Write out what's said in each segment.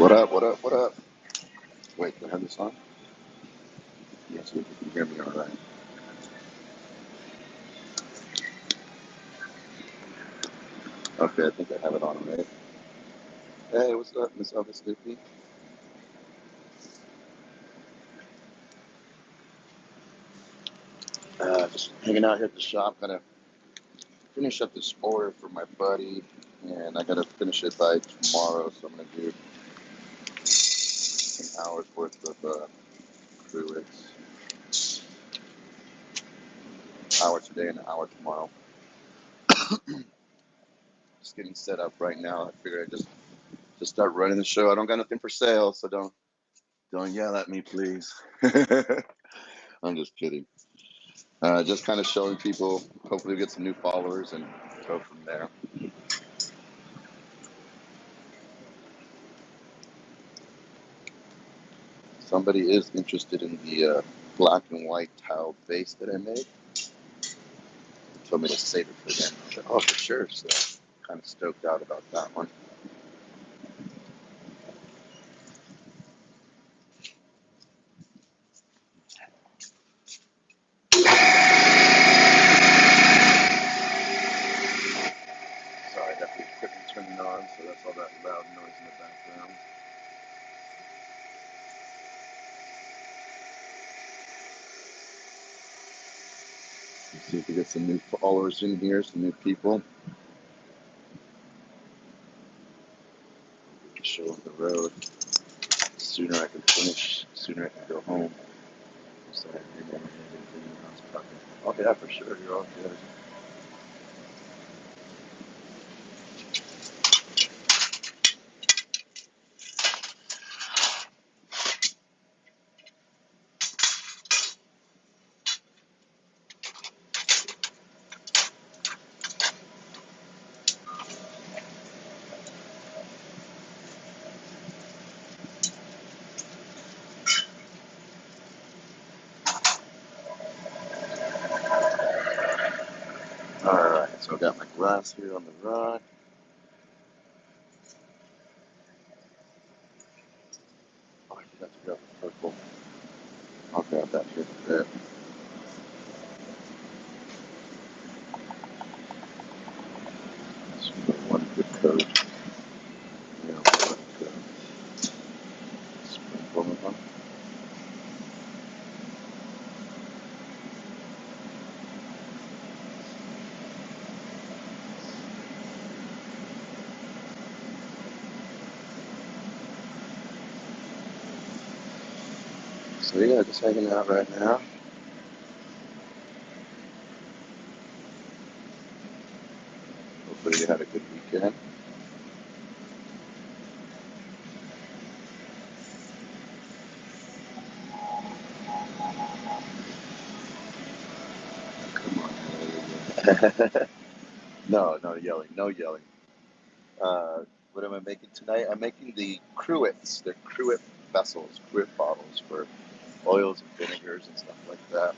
What up? What up? What up? Wait, do I have this on? Yes, you can hear me all right. Okay, I think I have it on right. Hey, what's up, Miss Elvis Sleepy? Just hanging out here at the shop. Gotta finish up this order for my buddy, and I gotta finish it by tomorrow. So I'm gonna do an hour's worth of Cruix. Hour today and an hour tomorrow. Just getting set up right now. I figured I just start running the show. I don't got nothing for sale, so don't yell at me, please. I'm just kidding. Just kind of showing people. Hopefully, we get some new followers and go from there. Somebody is interested in the black and white tile vase that I made. They told me to save it for them. I said, oh, for sure. So kind of stoked out about that one. Sorry, I got the equipment turning on, so that's all that loud noise in the background. Let's see if we get some new followers in here, some new people. We can show them the road. The sooner I can finish, the sooner I can go home. Sorry, oh, yeah, for sure. You're all good. Alright, so I got my glass here on the rod. Oh, I forgot to grab the purple. I'll grab that here in a bit. So one good coat. Yeah, one coat. Sprinkle them on. So yeah, just hanging out right now. Hopefully you had a good weekend. Come on. No yelling. No yelling. What am I making tonight? I'm making the cruets. They're cruet vessels, cruet bottles for oils and vinegars and stuff like that.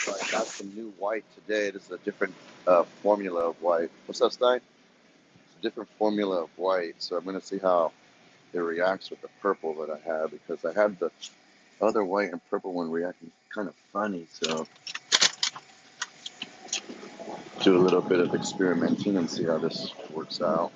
So I got some new white today. This is a different formula of white. What's up, Stein? It's a different formula of white. So I'm going to see how it reacts with the purple that I have, because I had the other white and purple one reacting kind of funny. So do a little bit of experimenting and see how this works out.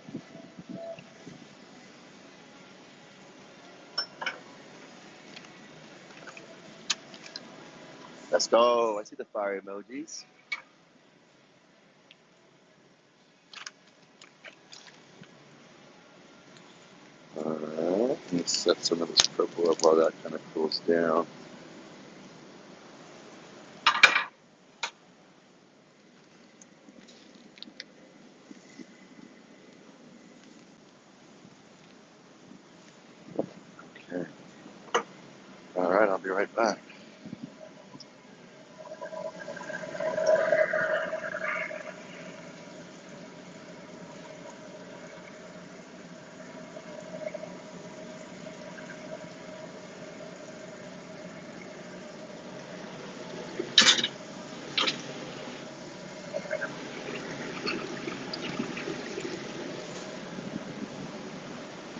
Let's go. I see the fire emojis. Alright, let me Let's set some of this purple up while that kind of cools down. Okay. All right, I'll be right back.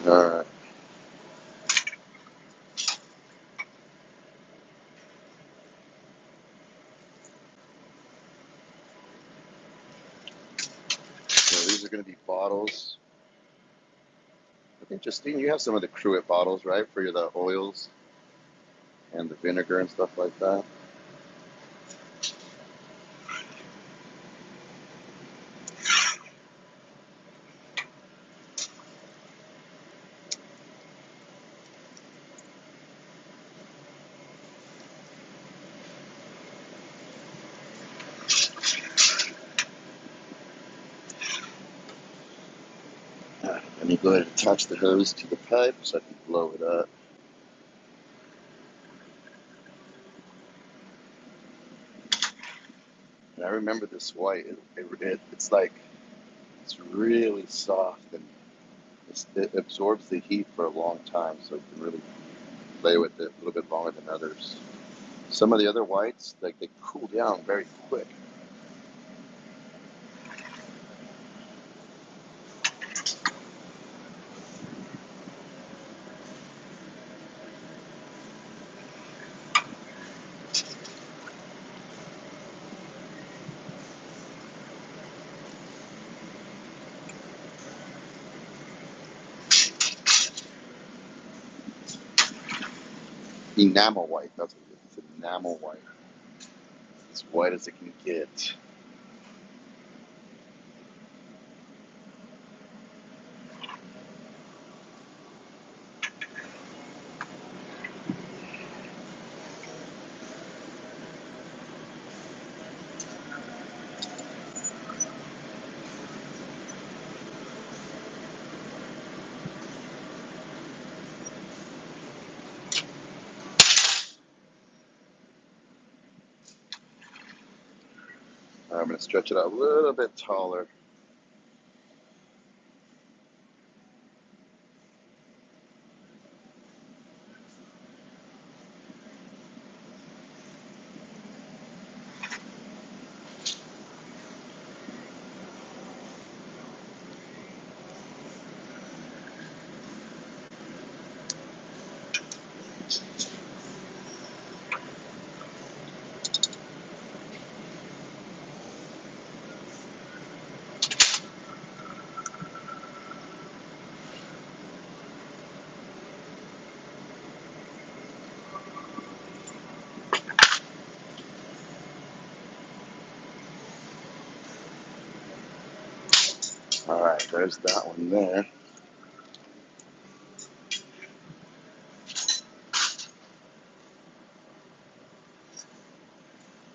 All right. So these are going to be bottles. I think, Justine, you have some of the Cruet bottles, right, for the oils and the vinegar and stuff like that. Let me go ahead and attach the hose to the pipe so I can blow it up. And I remember this white. It's like it's really soft and it absorbs the heat for a long time, so you can really play with it a little bit longer than others. Some of the other whites, like they cool down very quick. Enamel white, that's what it is. It's enamel white. As white as it can get. I'm going to stretch it out a little bit taller. All right, there's that one there.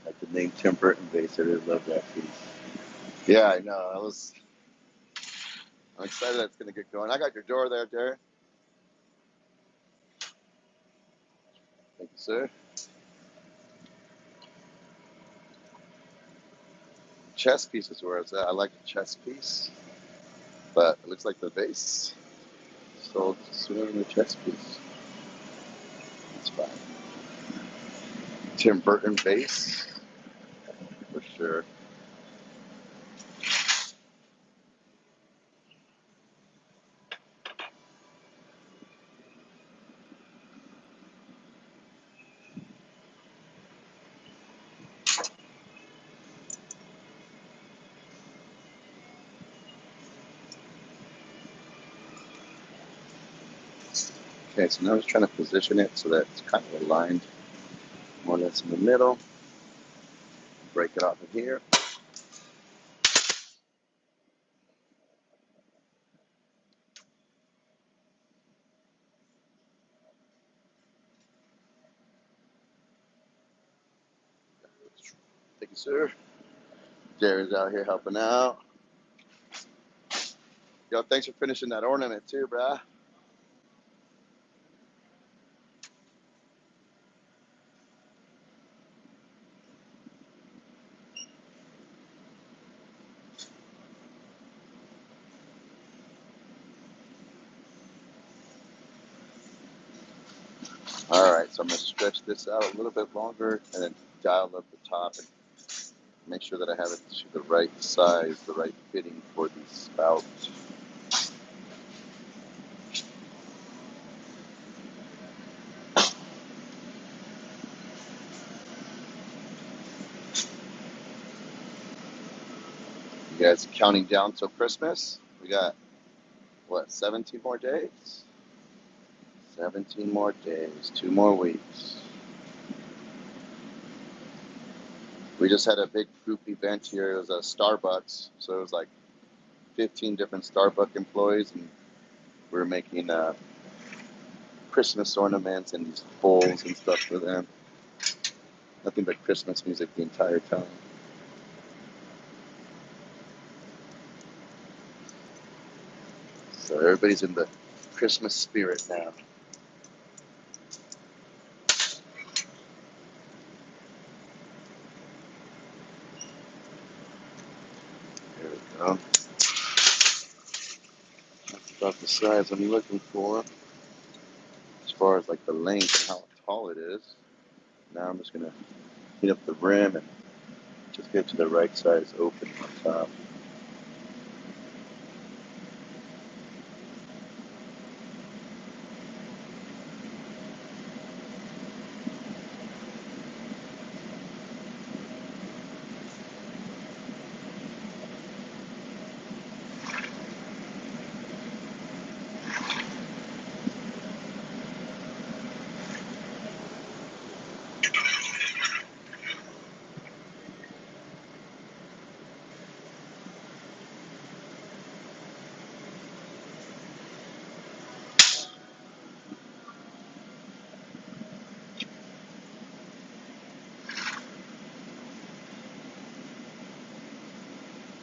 Like the name Temperate and Base, I really love that piece. Yeah, I know. I'm excited that it's going to get going. I got your door there, Derek. Thank you, sir. Chess piece is where it's at. I like the chess piece, but it looks like the base sold sooner than the chess piece. That's fine. Tim Burton base, for sure. Okay, so now I'm just trying to position it so that it's kind of aligned more or less in the middle. Break it off of here. you, sir. Jared's out here helping out. Yo, thanks for finishing that ornament too, bruh. All right, so I'm gonna stretch this out a little bit longer and then dial up the top and make sure that I have it to the right size, the right fitting for the spout. You guys counting down till Christmas? We got, what, 17 more days? 17 more days, 2 more weeks. We just had a big group event here. It was a Starbucks, so it was like 15 different Starbucks employees, and we were making Christmas ornaments and these bowls and stuff for them. Nothing but Christmas music the entire time. So everybody's in the Christmas spirit now. There we go. That's about the size I'm looking for. As far as like the length and how tall it is. Now I'm just gonna heat up the rim and just get to the right size open on top.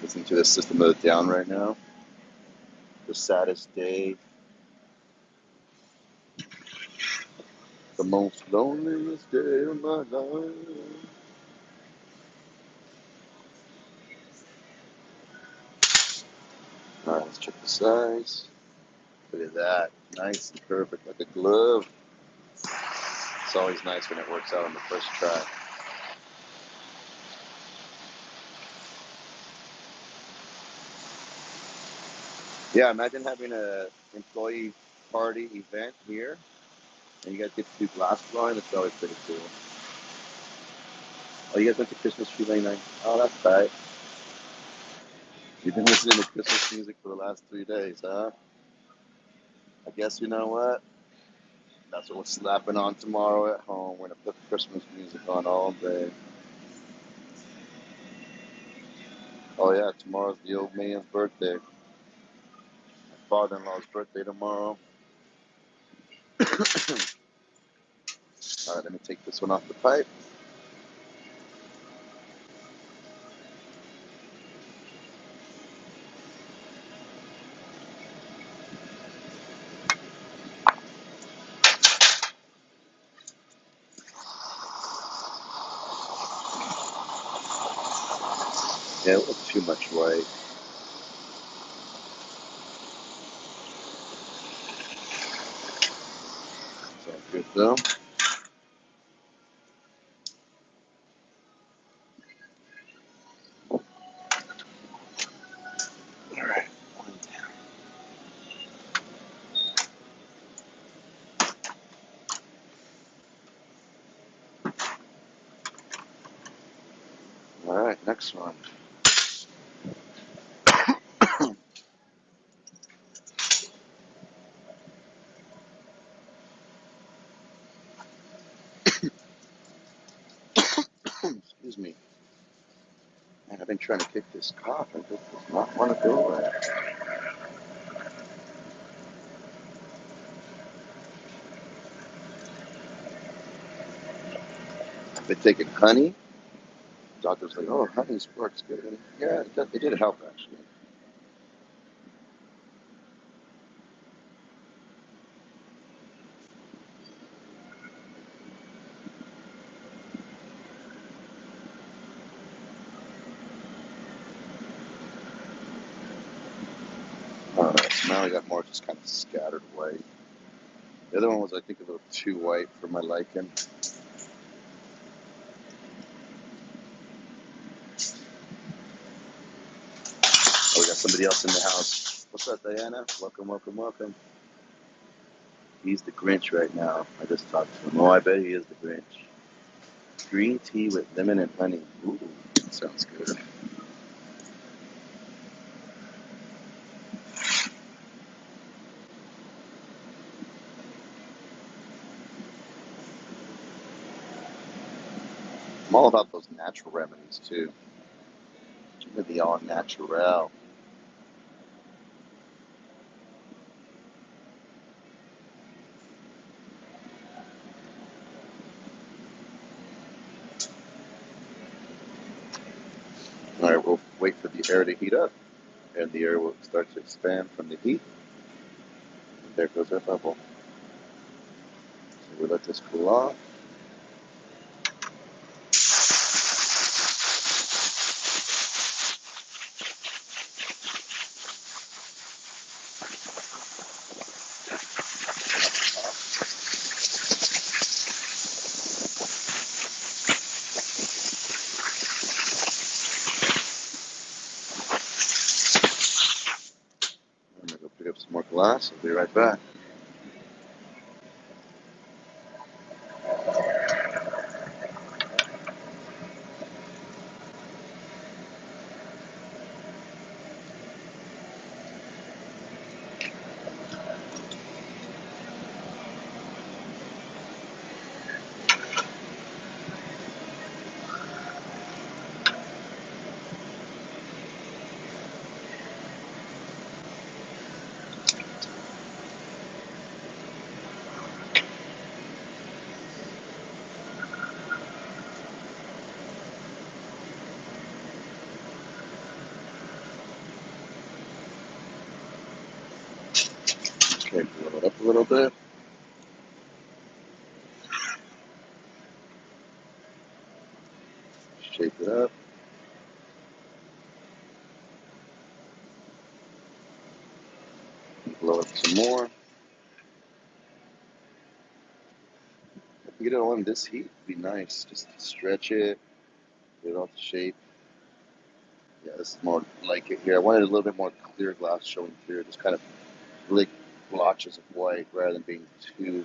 Listen to the System of a Down right now. The saddest day. The most loneliest day of my life. Alright, let's check the size. Look at that. Nice and perfect, like a glove. It's always nice when it works out on the first try. Yeah, imagine having a employee party event here, and you guys get to do glass blowing. That's always pretty cool. Oh, you guys went to Christmas tree lane night? Oh, that's tight. You've been listening to Christmas music for the last 3 days, huh? I guess you know what? That's what we're slapping on tomorrow at home. We're gonna put Christmas music on all day. Oh yeah, tomorrow's the old man's birthday. My father-in-law's birthday tomorrow. All right, let me take this one off the pipe. Yeah, it was too much white. It's all good though. All right, one down. All right, next one. Excuse me. Man, I've been trying to kick this cough and it does not want to go away. I've been taking honey Doctor's like, oh, having sparks good. And yeah, it did help actually. Alright, so now I got more just kind of scattered white. The other one was, I think, a little too white for my liking. Oh, we got somebody else in the house. What's up, Diana? Welcome, welcome, welcome. He's the Grinch right now. I just talked to him. Oh, I bet he is the Grinch. Green tea with lemon and honey. Ooh, sounds good. I'm all about those natural remedies too. Give me the all natural. All right, we'll wait for the air to heat up, and the air will start to expand from the heat. And there goes our bubble. So we let this cool off. I'm gonna go pick up some more glass. I'll be right back. Okay, blow it up a little bit. Shape it up. Blow up some more. If you get it all in this heat, it'd be nice. Just stretch it, get it all to shape. Yeah, this is more like it here. I wanted a little bit more clear glass showing through, just kind of really blotches of white rather than being too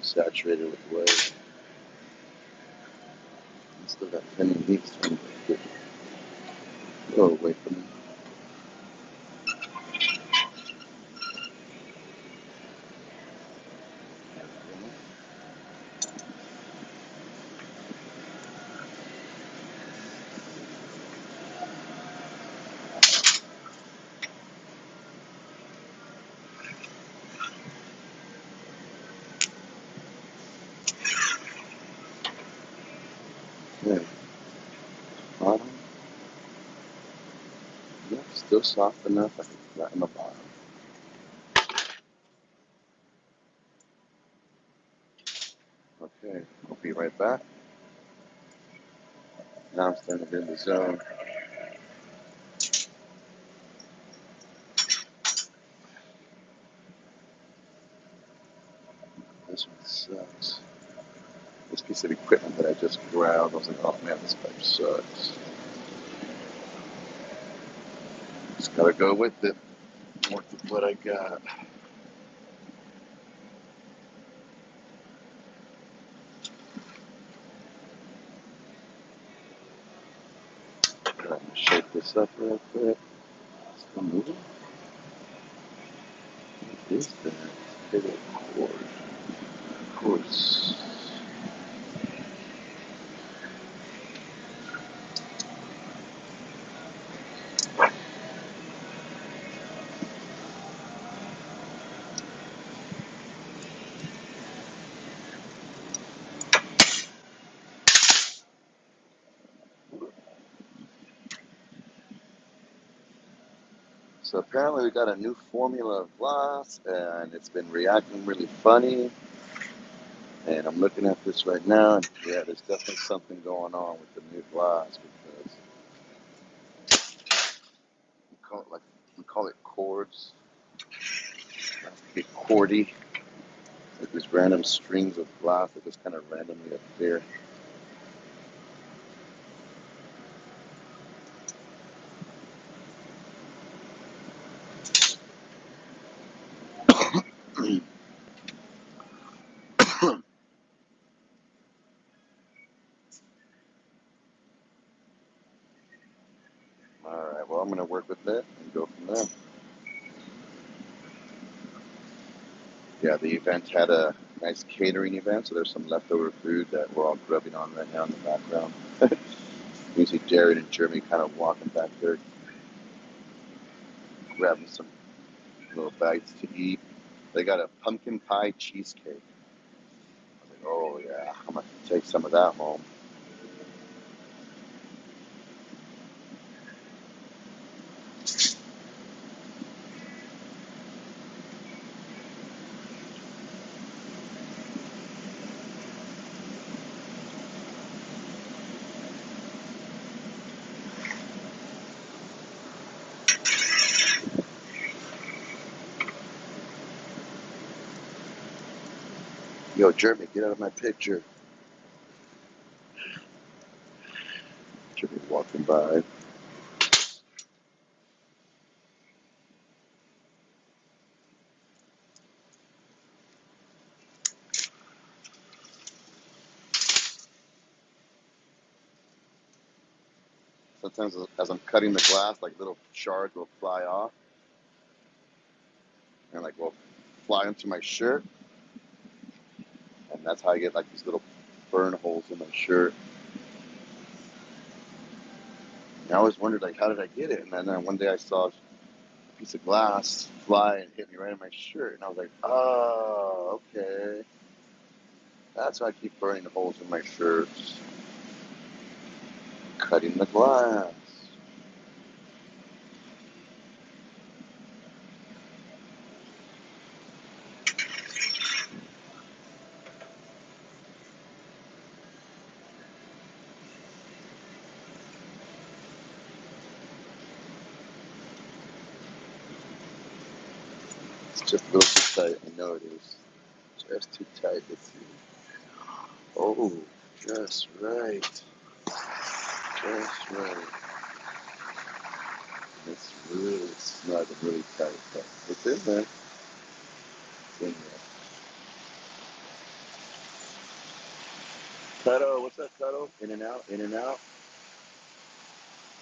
saturated with white. Still got pending heat starting to go away from me. Okay, bottom. Yep, still soft enough. I can flatten the bottom. Okay, I'll be right back. Now I'm starting to get in the zone. This one sucks. This piece of equipment that I just grabbed, I was like, oh man, this pipe sucks. Just gotta go with it. Work with what I got. I'm gonna shape this up real quick. Still moving? What is that? Big old cord. Of course. So apparently we got a new formula of glass, and it's been reacting really funny. And I'm looking at this right now, and yeah, there's definitely something going on with the new glass because we call it cords. It has to be cordy. Like these random strings of glass that just kind of randomly appear. All right, well, I'm going to work with it and go from there. Yeah, the event had a nice catering event, so there's some leftover food that we're all grubbing on right now in the background. You see Jared and Jeremy kind of walking back there, grabbing some little bites to eat. They got a pumpkin pie cheesecake. I was like, oh yeah, I'm going to take some of that home. Yo, Jeremy, get out of my picture. Jeremy walking by. Sometimes as I'm cutting the glass, like little shards will fly off and like will fly into my shirt. And that's how I get like these little burn holes in my shirt. And I always wondered, like, how did I get it? And then one day I saw a piece of glass fly and hit me right in my shirt. And I was like, oh, okay. That's why I keep burning the holes in my shirts. Cutting the glass. It's just a little too tight. I know it is. Just too tight. Let's see. Oh, just right. Just right. It's really snug and really tight, but it's in there. It's in there. Cuddle, what's up, Cuddle? In and out, in and out.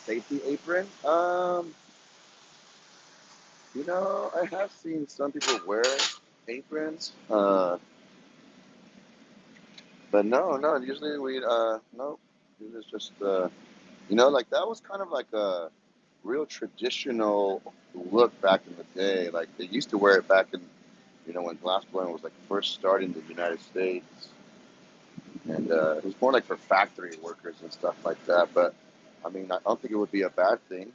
Safety apron? I have seen some people wear aprons. But no, usually no. Usually it's just, like that was kind of like a real traditional look back in the day. Like they used to wear it back in, when glassblowing was like first starting in the United States. And it was more like for factory workers and stuff like that. But I mean, I don't think it would be a bad thing.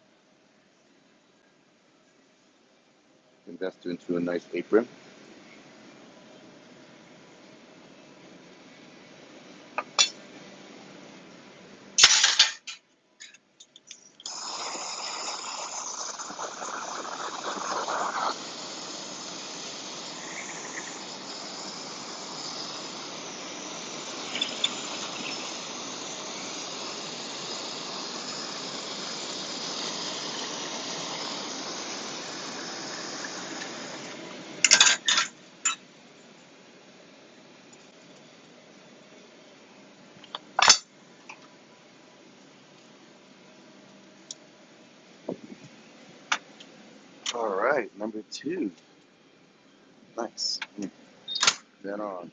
Invest into a nice apron. All right, number two. Nice. Then on.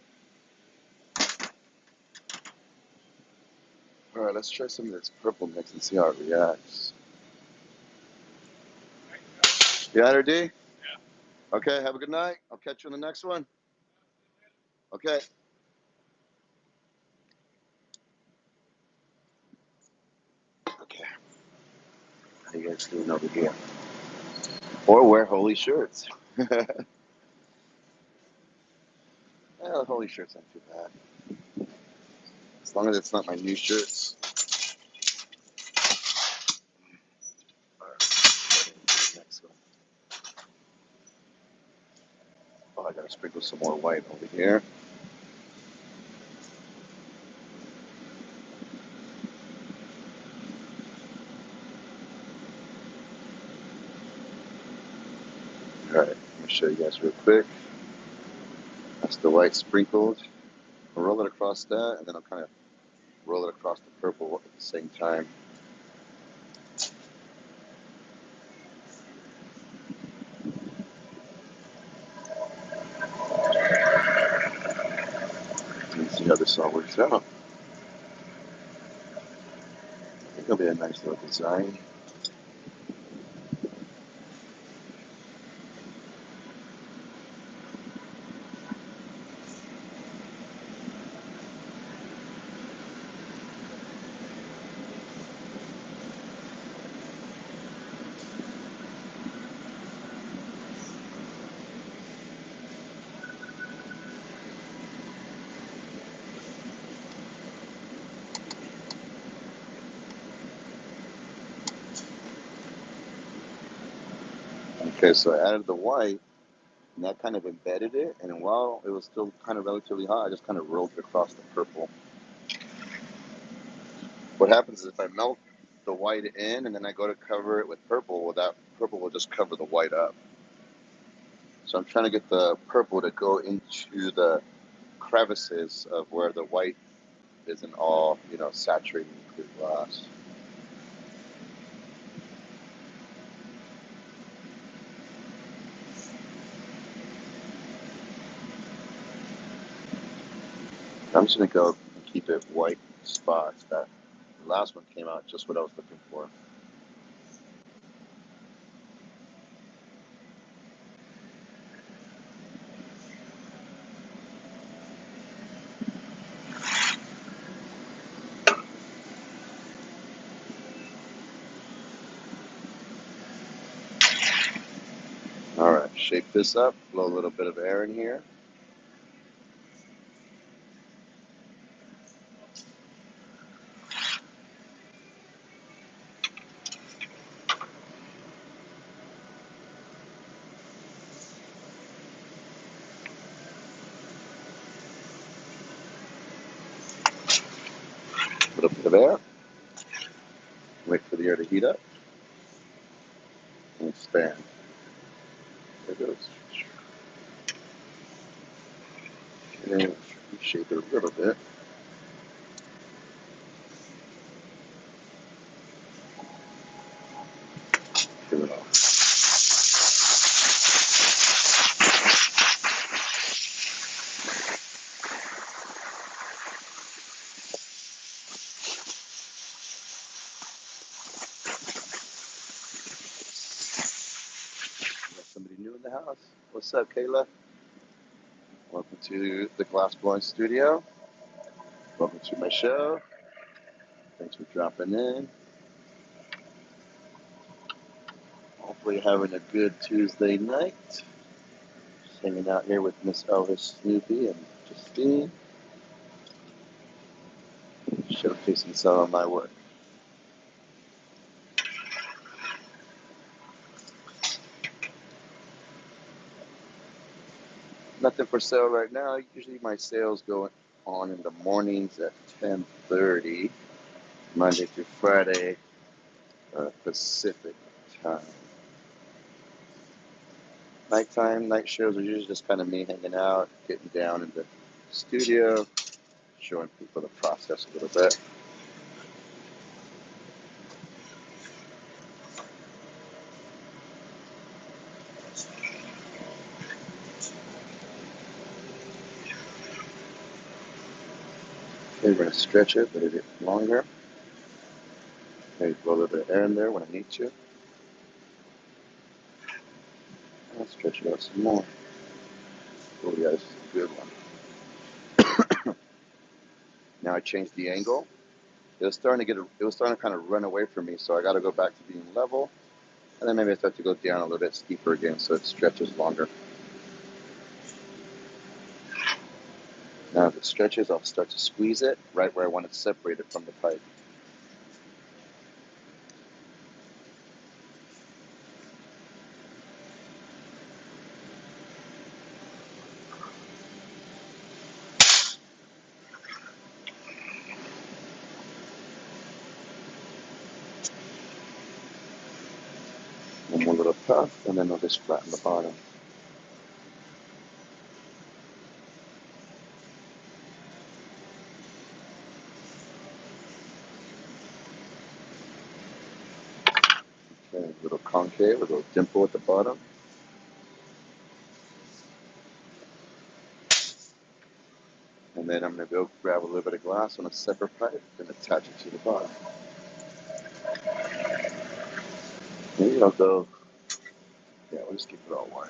All right, let's try some of this purple mix and see how it reacts. You got her, D? Yeah. Okay, have a good night. I'll catch you on the next one. Okay. Okay. How you guys doing over here? Or wear holy shirts. Yeah, holy shirts aren't too bad. As long as it's not my new shirts. Alright, next one. Oh, I gotta sprinkle some more white over here. Alright, I'm gonna show you guys real quick. That's the white sprinkled. I'll roll it across that, and then I'll kind of roll it across the purple at the same time. And see how this all works out. I think it'll be a nice little design. Okay, so I added the white, and that kind of embedded it, and while it was still kind of relatively hot, I just kind of rolled it across the purple. What happens is if I melt the white in and then I go to cover it with purple, well, that purple will just cover the white up. So I'm trying to get the purple to go into the crevices of where the white isn't all, saturated in clear glass. I'm just gonna go and keep it white spots. That last one came out just what I was looking for. All right, shake this up, blow a little bit of air in here. A little bit of air. Wait for the air to heat up and expand. There it goes. And shape it a little bit. Give it off. Got somebody new in the house. What's up, Kayla? Welcome to the Glass Blowing Studio. Welcome to my show. Thanks for dropping in. Hopefully you're having a good Tuesday night. Just hanging out here with Miss Elvis Snoopy and Justine. Showcasing some of my work. Nothing for sale right now. Usually my sales go on in the mornings at 10:30, Monday through Friday, Pacific time. Nighttime, night shows are usually just kind of me hanging out, getting down in the studio, showing people the process a little bit. Okay, we're going to stretch it, let it get longer. Maybe blow a little bit of air in there when I need to. I'll stretch it out some more. Oh yeah, this is a good one. Now I changed the angle. It was starting to kind of run away from me, so I got to go back to being level. And then maybe I start to go down a little bit steeper again so it stretches longer. Now if it stretches, I'll start to squeeze it right where I want it separated from the pipe. One more little puff, and then I'll just flatten the bottom. Okay, a little concave, a little dimple at the bottom. And then I'm going to go grab a little bit of glass on a separate pipe and attach it to the bottom. Maybe I'll go, yeah, we'll just keep it all wide.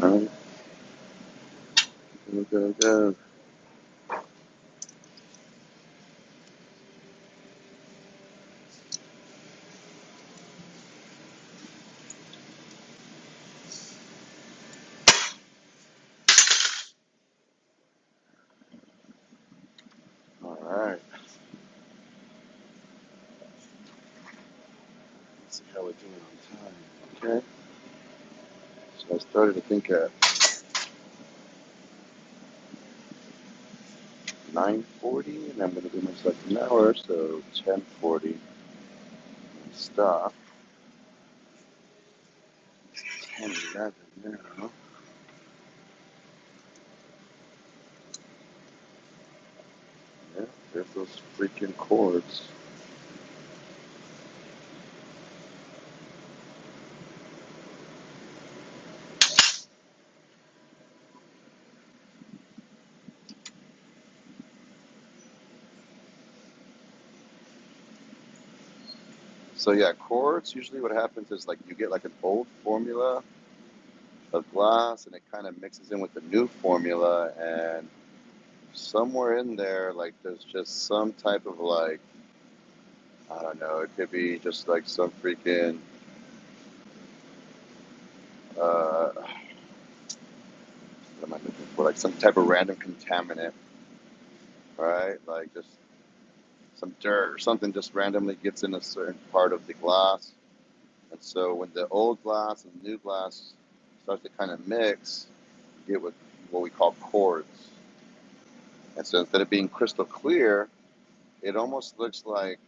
All right, go. All right. Let's see how we're doing on time. Okay. So I started to think at 9:40, and I'm going to do myself an hour, so 10:40. Stop. 10:11 now. Yeah, there's those freaking chords. So yeah, chords, usually what happens is like you get like an old formula of glass and it kind of mixes in with the new formula, and somewhere in there, like there's just some type of like, I don't know, it could be just like some freaking, what am I looking for? Like some type of random contaminant, right? Like just some dirt or something just randomly gets in a certain part of the glass. And so when the old glass and new glass starts to kind of mix, you get what we call chords. And so instead of being crystal clear, it almost looks like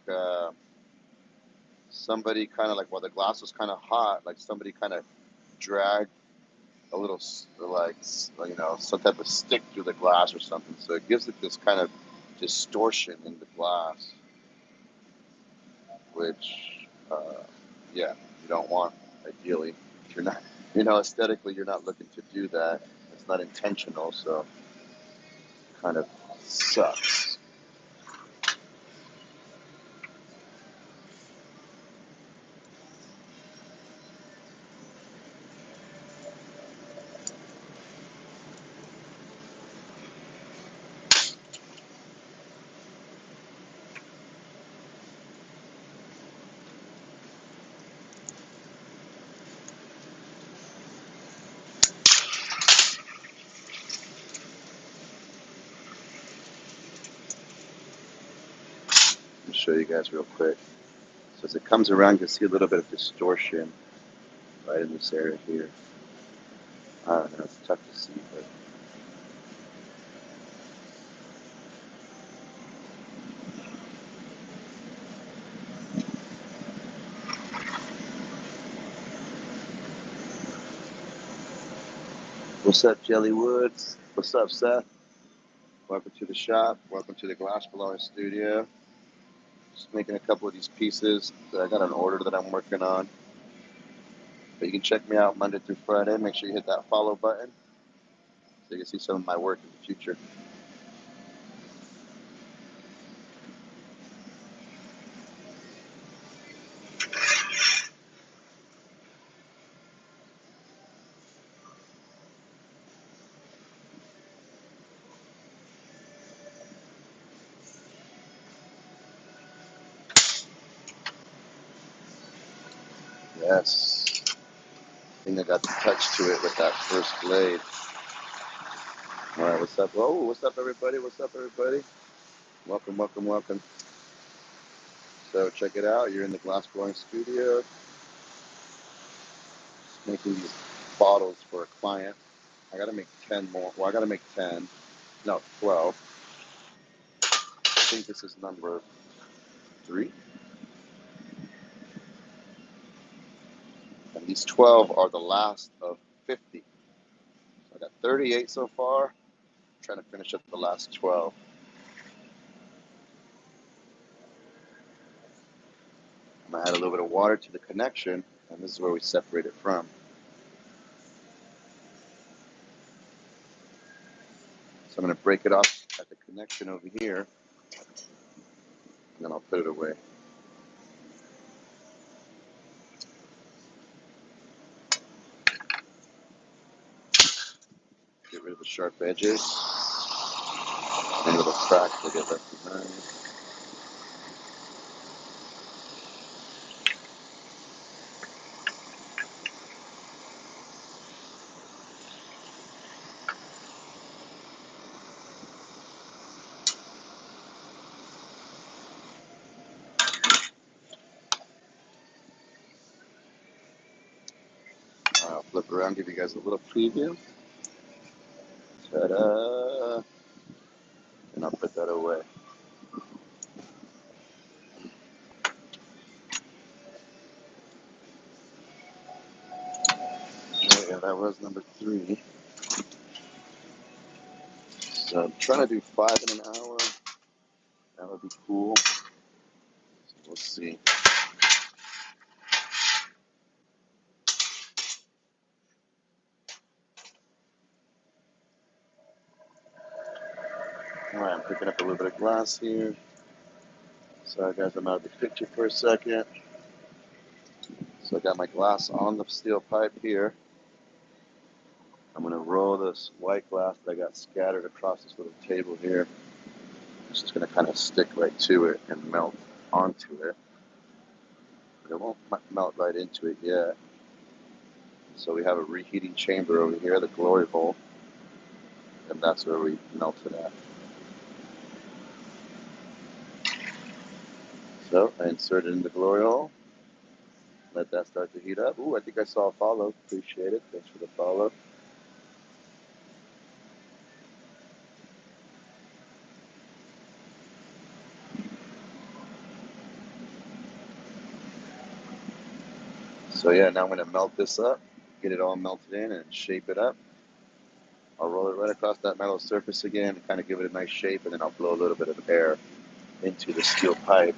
somebody kind of like, while the glass was kind of hot, like somebody kind of dragged a little, like, some type of stick through the glass or something. So it gives it this kind of distortion in the glass, which, yeah, you don't want, ideally. If you're not, aesthetically, you're not looking to do that. It's not intentional, so kind of sucks. Let me show you guys real quick. So as it comes around, you'll see a little bit of distortion right in this area here. I don't know, it's tough to see, but what's up, Jelly Woods? What's up, Seth? Welcome to the shop. Welcome to the Glass Blowing Studio. Just making a couple of these pieces. I got an order that I'm working on. But you can check me out Monday through Friday. Make sure you hit that follow button so you can see some of my work in the future. Yes. I think I got the touch to it with that first blade. All right, what's up? Oh, what's up, everybody? What's up, everybody? Welcome, welcome, welcome. So check it out. You're in the Glass Blowing Studio. Just making these bottles for a client. I got to make 10 more. Well, I got to make 10. No, 12. I think this is number 3. And these 12 are the last of 50. So I got 38 so far. I'm trying to finish up the last 12. I'm going to add a little bit of water to the connection, and this is where we separate it from. So I'm going to break it off at the connection over here, and then I'll put it away. Get rid of the sharp edges. Any little cracks will get left behind. I'll flip around, give you guys a little preview. Ta-da! And I'll put that away. Yeah, that was number 3. So I'm trying to do 5 in an hour. That would be cool. So we'll see. Alright, I'm picking up a little bit of glass here. Sorry guys, I'm out of the picture for a second. So I got my glass on the steel pipe here. I'm going to roll this white glass that I got scattered across this little table here. It's just going to kind of stick right to it and melt onto it. But it won't melt right into it yet. So we have a reheating chamber over here, the glory hole. And that's where we melt it at. So I insert it in the glory hole. Let that start to heat up. Ooh, I think I saw a follow. Appreciate it. Thanks for the follow. So yeah, now I'm going to melt this up, get it all melted in and shape it up. I'll roll it right across that metal surface again and kind of give it a nice shape, and then I'll blow a little bit of air into the steel pipe.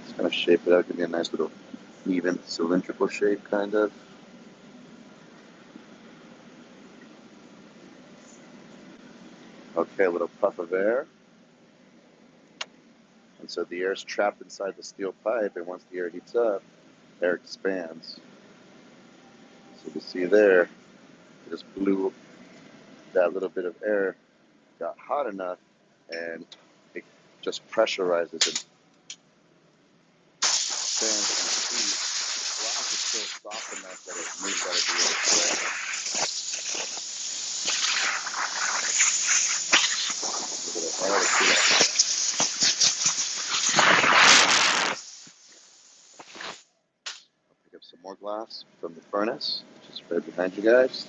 Just kind of shape it out, give me a nice little even cylindrical shape kind of. Okay, a little puff of air. And so the air is trapped inside the steel pipe, and once the air heats up, air expands. So you can see there, it just blew that little bit of air, got hot enough, and it just pressurizes and expands and heat. The glass is still soft enough that it moves out of the air. A little bit of air to cool it. I'll pick up some more glass from the furnace, which is right behind you guys.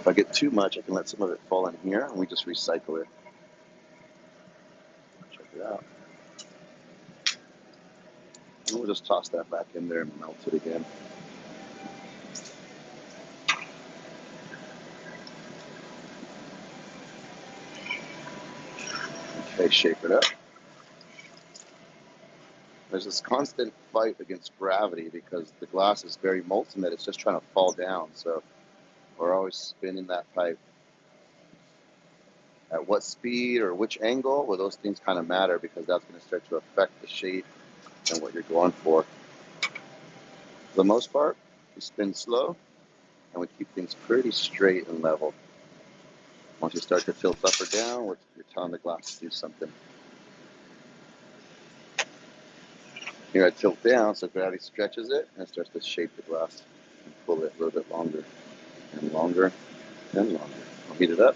If I get too much, I can let some of it fall in here, and we just recycle it. Check it out. And we'll just toss that back in there and melt it again. Okay, shape it up. There's this constant fight against gravity because the glass is very molten that it's just trying to fall down. So we're always spinning that pipe. At what speed or which angle, well, those things kind of matter because that's going to start to affect the shape and what you're going for. For the most part, we spin slow and we keep things pretty straight and level. Once you start to tilt up or down, you're telling the glass to do something. Here I tilt down so gravity stretches it and it starts to shape the glass and pull it a little bit longer and longer and longer. I'll heat it up.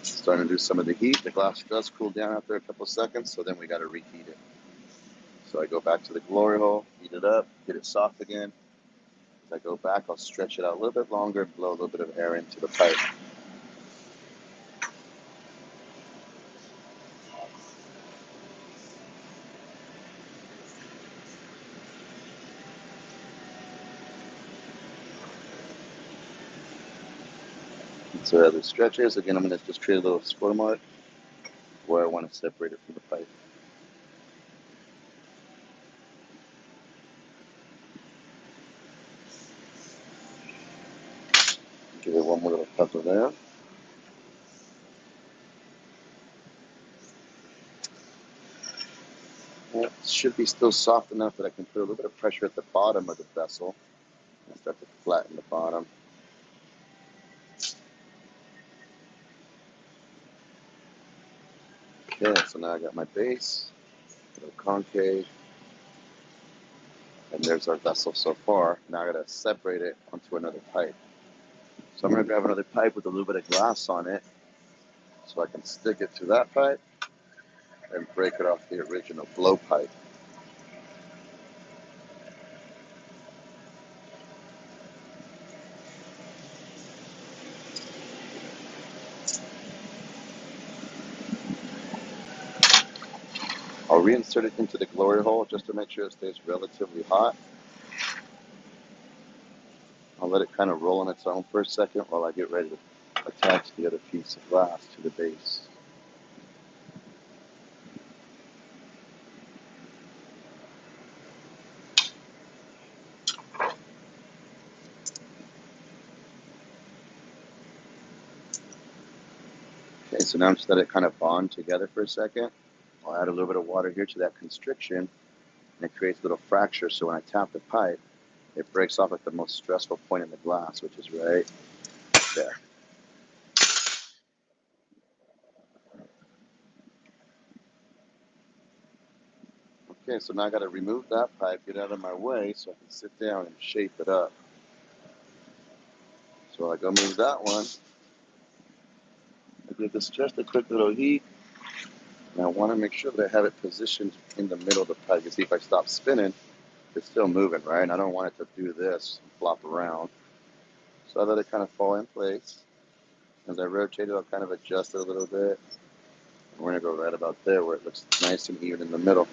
Starting to do some of the heat. The glass does cool down after a couple seconds, so then we got to reheat it. So I go back to the glory hole, heat it up, get it soft again. As I go back, I'll stretch it out a little bit longer and blow a little bit of air into the pipe. So as it stretches, again, I'm going to just create a little score mark where I want to separate it from the pipe. Give it one more little puff of air. It should be still soft enough that I can put a little bit of pressure at the bottom of the vessel and start to flatten the bottom. Okay, so now I got my base, a little concave, and there's our vessel so far. Now I got to separate it onto another pipe. So I'm going to grab another pipe with a little bit of glass on it so I can stick it to that pipe and break it off the original blow pipe. I'll reinsert it into the glory hole just to make sure it stays relatively hot. I'll let it kind of roll on its own for a second while I get ready to attach the other piece of glass to the base. Okay, so now I'm just let it kind of bond together for a second. I'll add a little bit of water here to that constriction, and it creates a little fracture, so when I tap the pipe, it breaks off at the most stressful point in the glass, which is right there. Okay, so now I got to remove that pipe, get out of my way so I can sit down and shape it up. So I go move that one. I give this just a quick little heat. And I want to make sure that I have it positioned in the middle of the pipe. You see, if I stop spinning, it's still moving, right? And I don't want it to do this and flop around. So I let it kind of fall in place. As I rotate it, I'll kind of adjust it a little bit. And we're going to go right about there where it looks nice and even in the middle.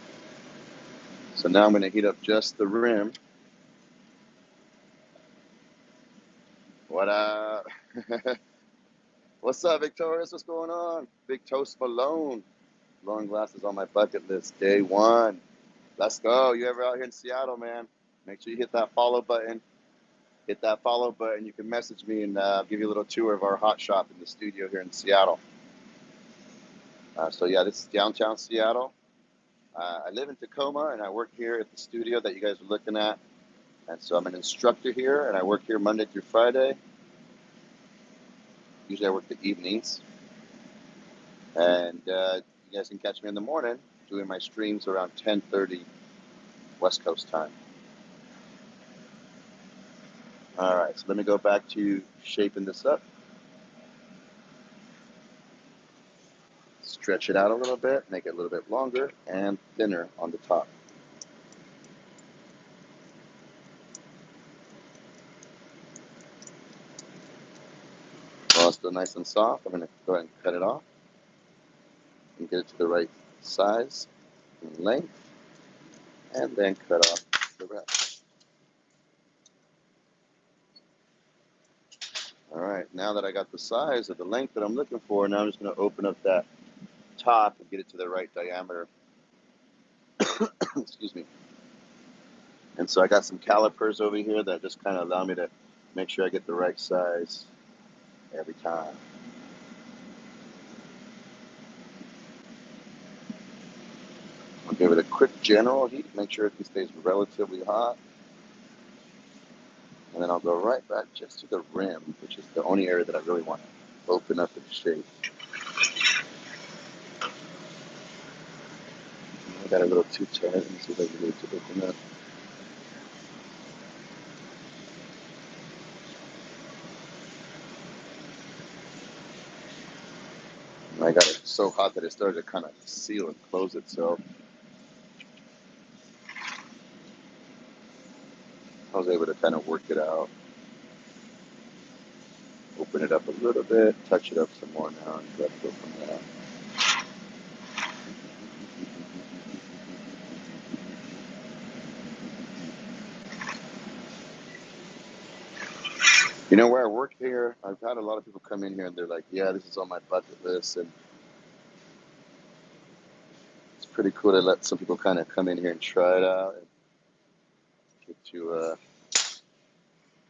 So now I'm going to heat up just the rim. What up? What's up, Victorious? What's going on? Big Toast Malone. Blowing glasses on my bucket list. Day one. Let's go. You ever out here in Seattle, man? Make sure you hit that follow button. Hit that follow button. You can message me and give you a little tour of our hot shop in the studio here in Seattle. So yeah, this is downtown Seattle. I live in Tacoma and I work here at the studio that you guys are looking at. And so I'm an instructor here and I work here Monday through Friday. Usually I work the evenings. And you guys can catch me in the morning doing my streams around 10:30 West Coast time. All right, so let me go back to shaping this up. Stretch it out a little bit, make it a little bit longer and thinner on the top. still nice and soft. I'm going to go ahead and cut it off and get it to the right size and length, and then cut off the rest. All right, now that I got the size of the length that I'm looking for, now I'm just going to open up that top and get it to the right diameter. Excuse me. And so I got some calipers over here that just kind of allow me to make sure I get the right size every time. I'll give it a quick general heat, make sure it stays relatively hot. And then I'll go right back just to the rim, which is the only area that I really want to open up and shape. I got a little too tight. Let me see if I can get it to open up. And I got it so hot that it started to kind of seal and close itself. I was able to kind of work it out. Open it up a little bit, touch it up some more now, and go from there. You know, where I work here, I've had a lot of people come in here and they're like, yeah, this is on my bucket list. And it's pretty cool to let some people kind of come in here and try it out and get to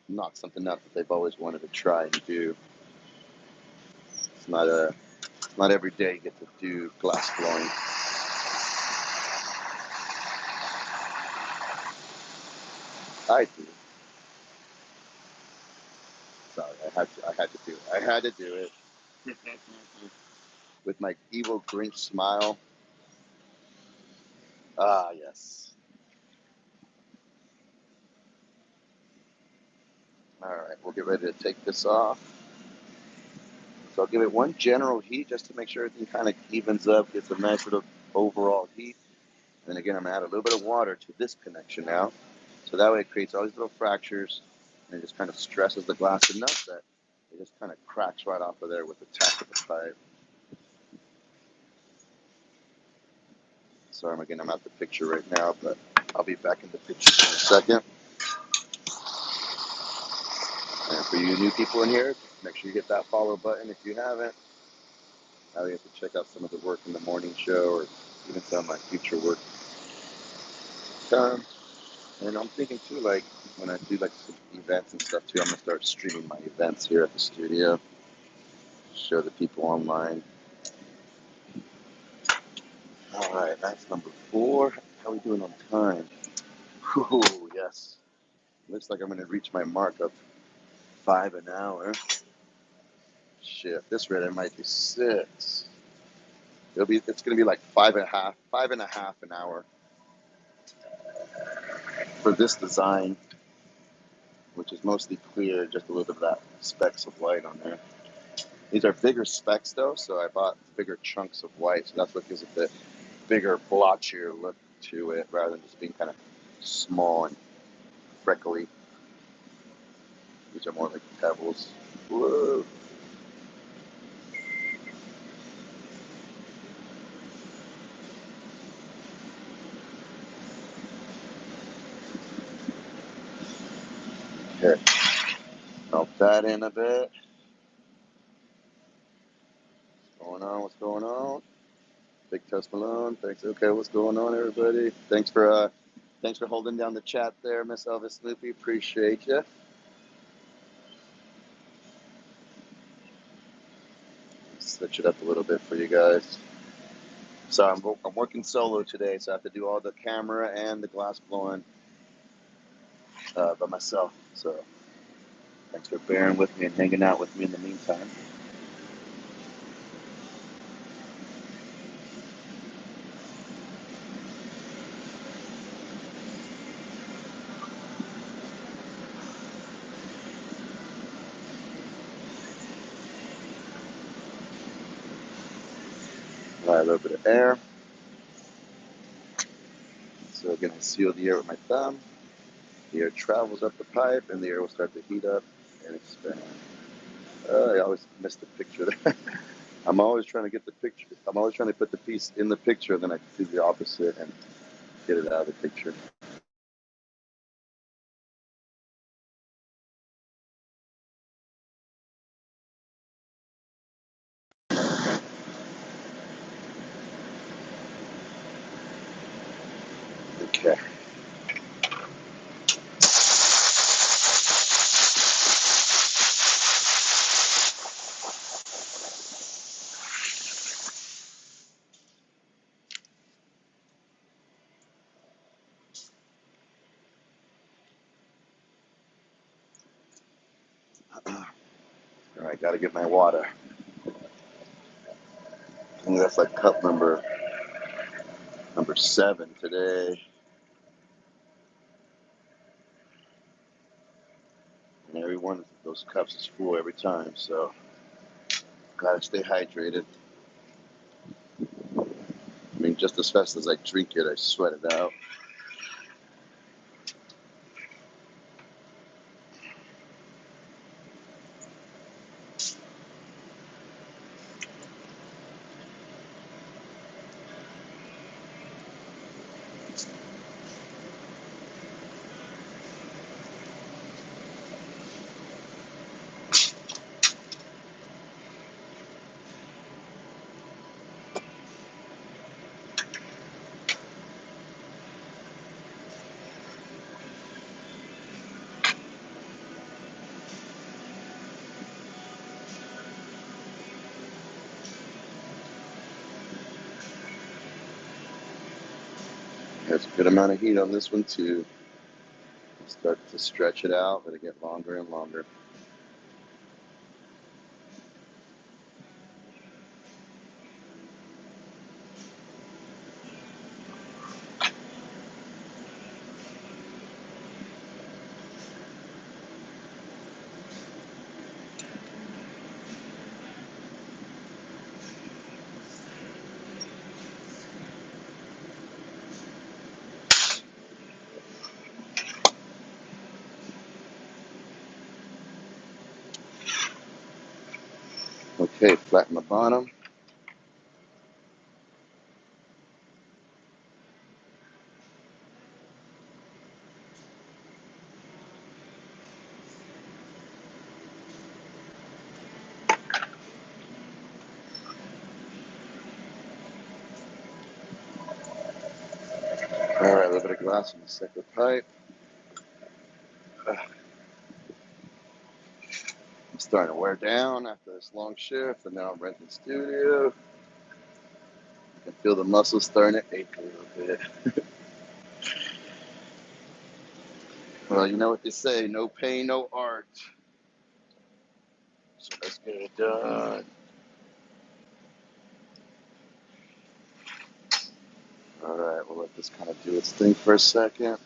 knock something out that they've always wanted to try and do. It's not every day you get to do glass blowing. I do. Sorry, I had to do it. I had to do it. With my evil Grinch smile. Ah, yes. All right, we'll get ready to take this off. So I'll give it one general heat just to make sure everything kind of evens up, gets a nice little overall heat. And then again, I'm gonna add a little bit of water to this connection now. So that way it creates all these little fractures and it just kind of stresses the glass enough that it just kind of cracks right off of there with the tap of the pipe. Sorry, again, I'm out the picture right now, but I'll be back in the picture in a second. And for you new people in here, make sure you hit that follow button if you haven't. Now you have to check out some of the work in the morning show or even some of my future work. And I'm thinking too, like when I do like some events and stuff too, I'm gonna start streaming my events here at the studio. Show the people online. All right, that's number 4. How are we doing on time? Ooh, yes. Looks like I'm gonna reach my mark of 5 an hour. Shit, this rate I might be 6. It's gonna be like 5.5 an hour for this design, which is mostly clear, just a little bit of that specks of white on there. These are bigger specks though, so I bought bigger chunks of white, so that's what gives it the bigger, blotchier look to it, rather than just being kind of small and freckly. These are more like pebbles. Whoa. Okay, melt that in a bit. What's going on? What's going on? Big Test Malone. Thanks. Okay, what's going on, everybody? Thanks for holding down the chat there, Miss Elvis Snoopy. Appreciate you. Switch it up a little bit for you guys. So I'm working solo today, so I have to do all the camera and the glass blowing by myself. So thanks for bearing with me and hanging out with me in the meantime. Apply a little bit of air. So again, I seal the air with my thumb. The air travels up the pipe, and the air will start to heat up and expand. I always miss the picture. I'm always trying to get the picture. I'm always trying to put the piece in the picture, and then I do the opposite and get it out of the picture. Okay. All right, got to get my water. I think that's like cup number 7 today. And every one of those cups is full every time, so gotta stay hydrated. I mean, just as fast as I drink it, I sweat it out. There's a good amount of heat on this one too. Start to stretch it out, let it get longer and longer. Okay, flatten the bottom. All right, a little bit of glass in the second pipe. I'm starting to wear down after this long shift, and now I'm renting the studio. I can feel the muscles starting to ache a little bit. Well, you know what they say, no pain, no art. So let's get it done. All right, we'll let this kind of do its thing for a second.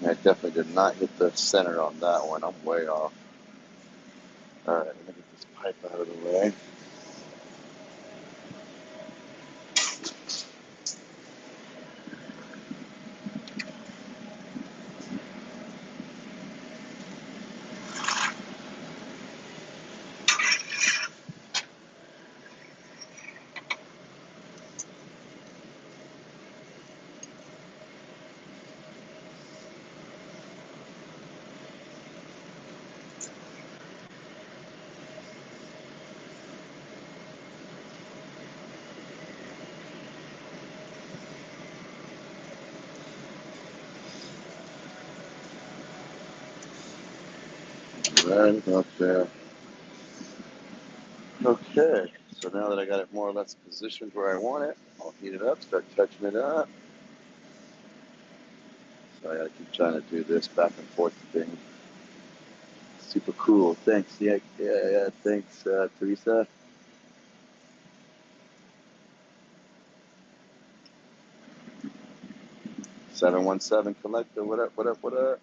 I definitely did not hit the center on that one. I'm way off. All right, let me get this pipe out of the way. Right about there. Okay, so now that I got it more or less positioned where I want it, I'll heat it up, start touching it up. So I gotta keep trying to do this back and forth thing. Super cool. Thanks. Yeah. Thanks, Teresa. 717 Collector. What up? What up? What up?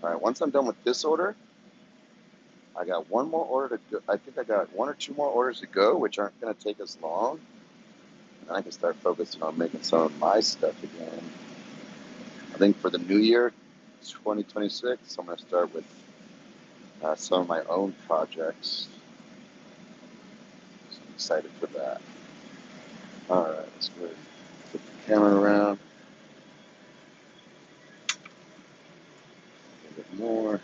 All right. Once I'm done with this order, I got one more order to go. I think I got one or two more orders to go, which aren't going to take as long. And I can start focusing on making some of my stuff again. I think for the new year, 2026, I'm going to start with some of my own projects. So I'm excited for that. All right, let's go ahead and put the camera around. A little bit more.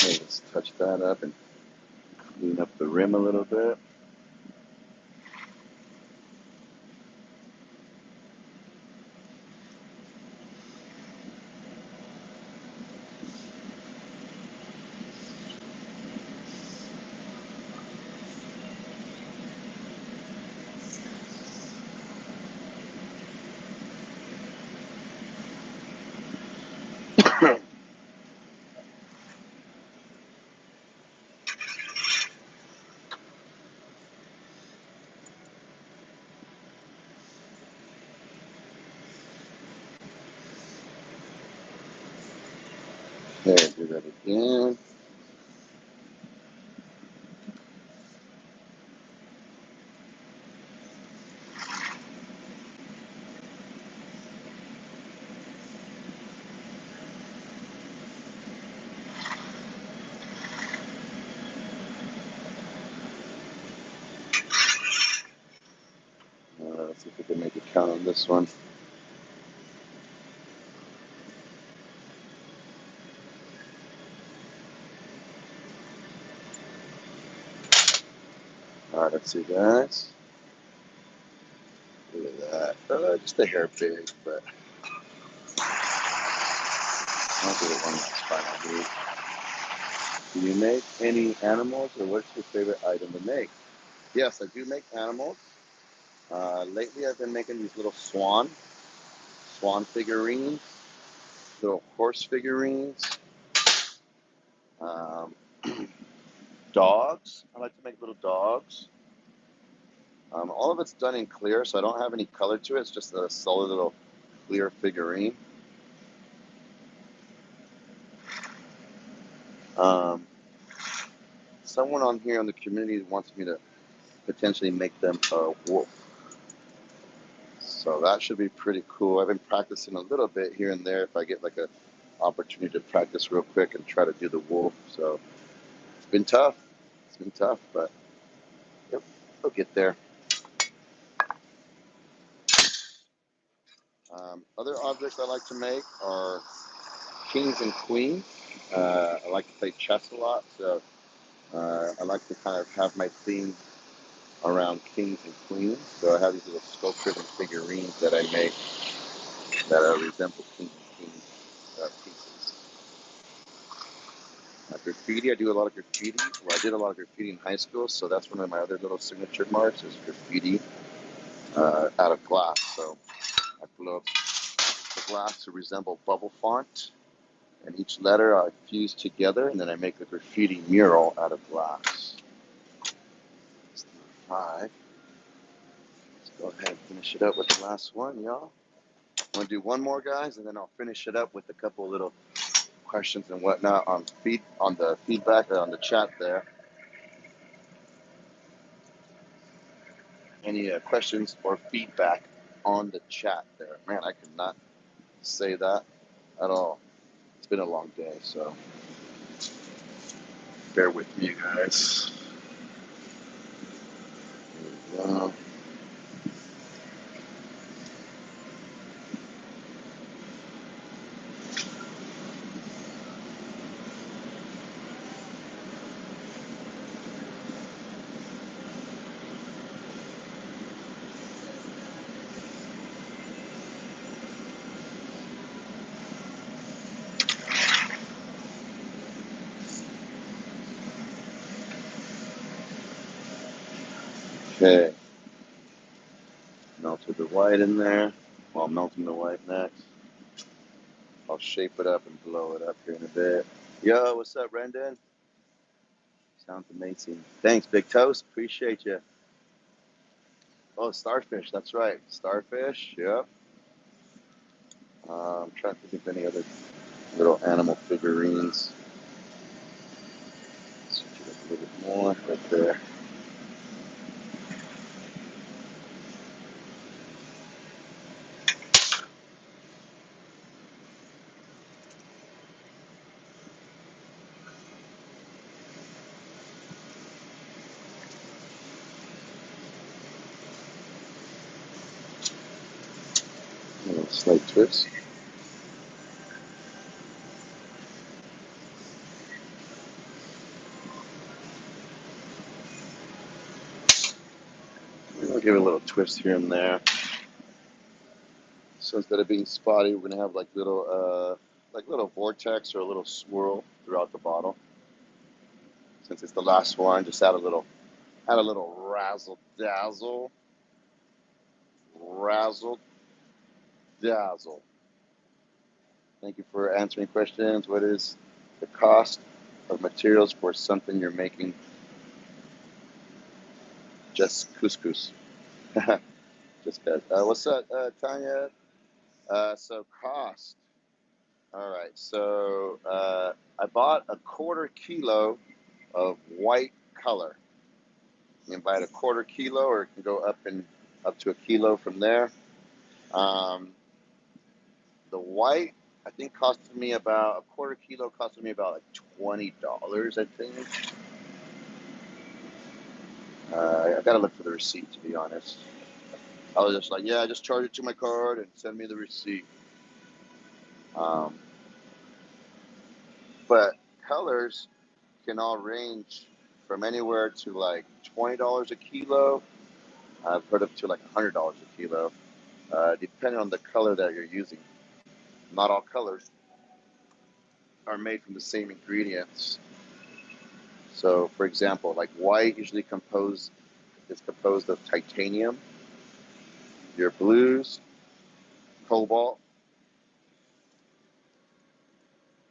Okay, let's touch that up and clean up the rim a little bit. Okay, do that again. Let's see if we can make it count on this one. All right, let's see, guys. Look at that. Just a hair big, but I'll do it one last final move. Do you make any animals, or what's your favorite item to make? Yes, I do make animals. Lately, I've been making these little swan figurines, little horse figurines, um, dogs. I like to make little dogs. All of it's done in clear, so I don't have any color to it. It's just a solid little clear figurine. Someone on here in the community wants me to potentially make them a wolf. So that should be pretty cool. I've been practicing a little bit here and there if I get like a opportunity to practice real quick and try to do the wolf. So it's been tough. But yep, we'll get there. Other objects I like to make are kings and queens. I like to play chess a lot, so I like to kind of have my theme around kings and queens. So I have these little sculptures and figurines that I make that resemble kings and queens pieces. Graffiti, I do a lot of graffiti. Well, I did a lot of graffiti in high school, so that's one of my other little signature marks is graffiti out of glass. So I blow up the glass to resemble bubble font, and each letter I fuse together, and then I make a graffiti mural out of glass. That's number 5. Let's go ahead and finish it up with the last one, y'all. I'm gonna do one more, guys, and then I'll finish it up with a couple of little questions and whatnot on the feedback or on the chat there. Any questions or feedback on the chat there? Man, I could not say that at all. It's been a long day, so bear with me, guys. Here we go. Okay, melted the white in there. While I'm melting the white next, I'll shape it up and blow it up here in a bit. Yo, what's up, Brendan? Sounds amazing. Thanks, Big Toast. Appreciate you. Oh, starfish. That's right. Starfish. Yep. I'm trying to think of any other little animal figurines. Switch it up a little bit more right there. A little slight twist. I'll give it a little twist here and there. So instead of being spotty, we're gonna have like little vortex or a little swirl throughout the bottle. Since it's the last one, just add a little razzle dazzle, razzle dazzle. Thank you for answering questions. What is the cost of materials for something you're making? Just couscous. Just good. What's up, Tanya? So cost. All right. So I bought a 1/4 kilo of white color. You can buy it a 1/4 kilo, or it can go up to a kilo from there. The white, I think, costed me about a 1/4 kilo. Costed me about like $20, I think. I gotta look for the receipt, to be honest. I was just like, yeah, just charge it to my card and send me the receipt. But colors can all range from anywhere to like $20 a kilo. I've heard up to like $100 a kilo, depending on the color that you're using. Not all colors are made from the same ingredients. So, for example, like white usually is composed of titanium. Your blues, cobalt,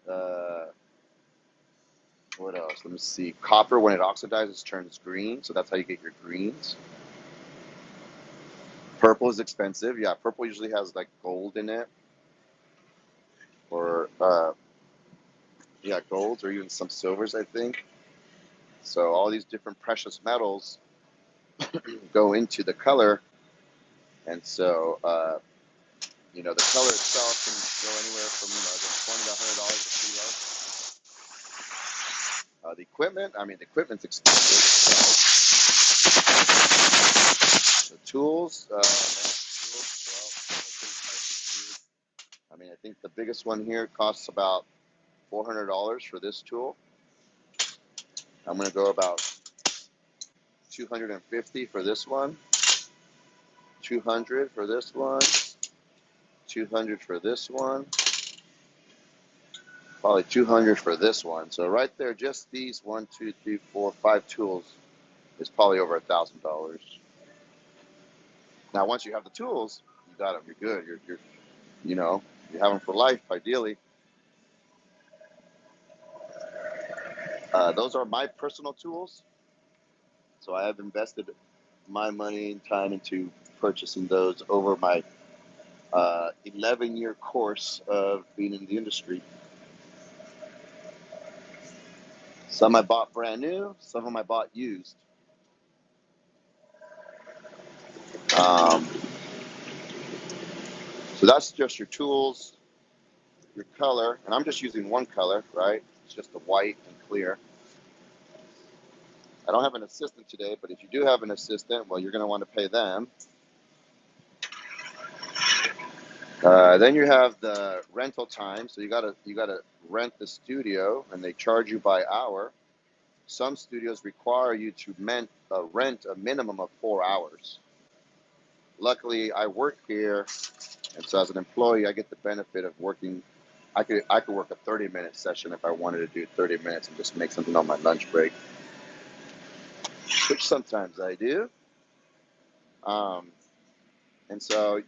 uh, what else? Let me see. Copper, when it oxidizes, turns green, so that's how you get your greens. Purple is expensive. Yeah, purple usually has like gold in it, or yeah, golds, or even some silvers, I think. So all these different precious metals go into the color, and so the color itself can go anywhere from $20 to $100 a kilo. The equipment's expensive itself. The tools, well, I think the biggest one here costs about $400 for this tool. I'm gonna go about $250 for this one, $200 for this one, $200 for this one, probably $200 for this one. So right there, just these 1, 2, 3, 4, 5 tools is probably over $1,000. Now, once you have the tools, you got them. You're good. You have them for life, ideally. Those are my personal tools. So I have invested my money and time into purchasing those over my 11-year course of being in the industry. Some I bought brand new, some of them I bought used. So that's just your tools, your color, and I'm just using one color, right? It's just the white and clear. I don't have an assistant today, but if you do have an assistant, well, you're going to want to pay them. Then you have the rental time. So you gotta rent the studio, and they charge you by hour. Some studios require you to rent a minimum of 4 hours. Luckily, I work here, and so as an employee, I get the benefit of working. I could work a 30-minute session if I wanted to do 30 minutes and just make something on my lunch break, which sometimes I do. And so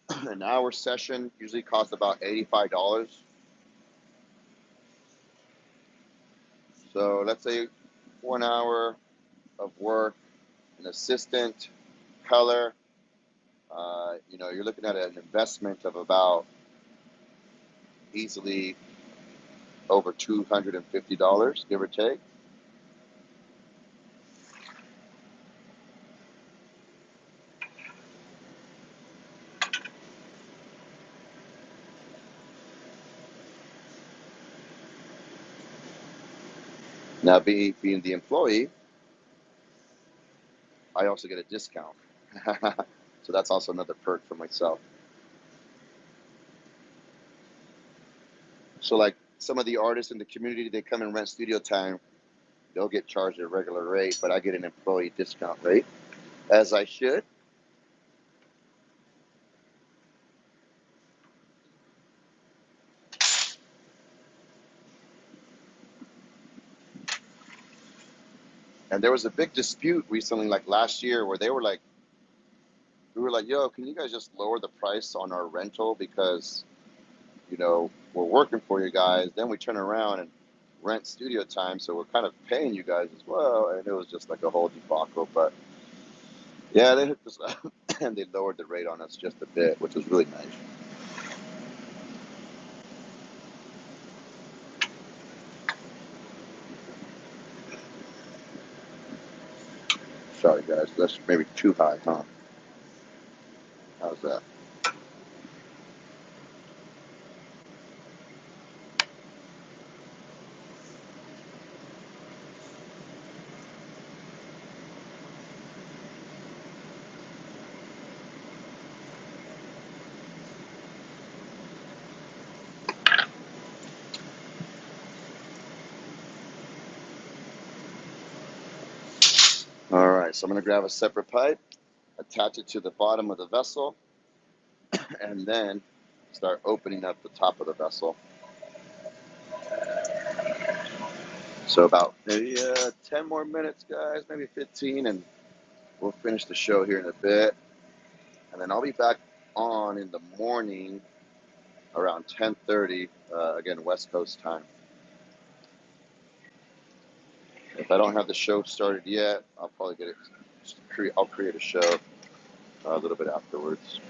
an hour session usually costs about $85. So let's say 1 hour of work, an assistant, color, you're looking at an investment of about easily over $250, give or take. Now, being the employee, I also get a discount. So that's also another perk for myself. So like some of the artists in the community, they come and rent studio time, they'll get charged a regular rate, but I get an employee discount rate, as I should. And there was a big dispute recently, like last year, where we were like, yo, can you guys just lower the price on our rental because, we're working for you guys. Then we turn around and rent studio time, so we're kind of paying you guys as well. And it was just like a whole debacle. But yeah, they hooked us up and they lowered the rate on us just a bit, which was really nice. Sorry, guys. That's maybe too high, huh? How's that? All right, so I'm going to grab a separate pipe, attach it to the bottom of the vessel, and then start opening up the top of the vessel. So about maybe 10 more minutes, guys, maybe 15, and we'll finish the show here in a bit. And then I'll be back on in the morning around 10:30, again, West Coast time. If I don't have the show started yet, I'll probably get it. I'll create a show a little bit afterwards.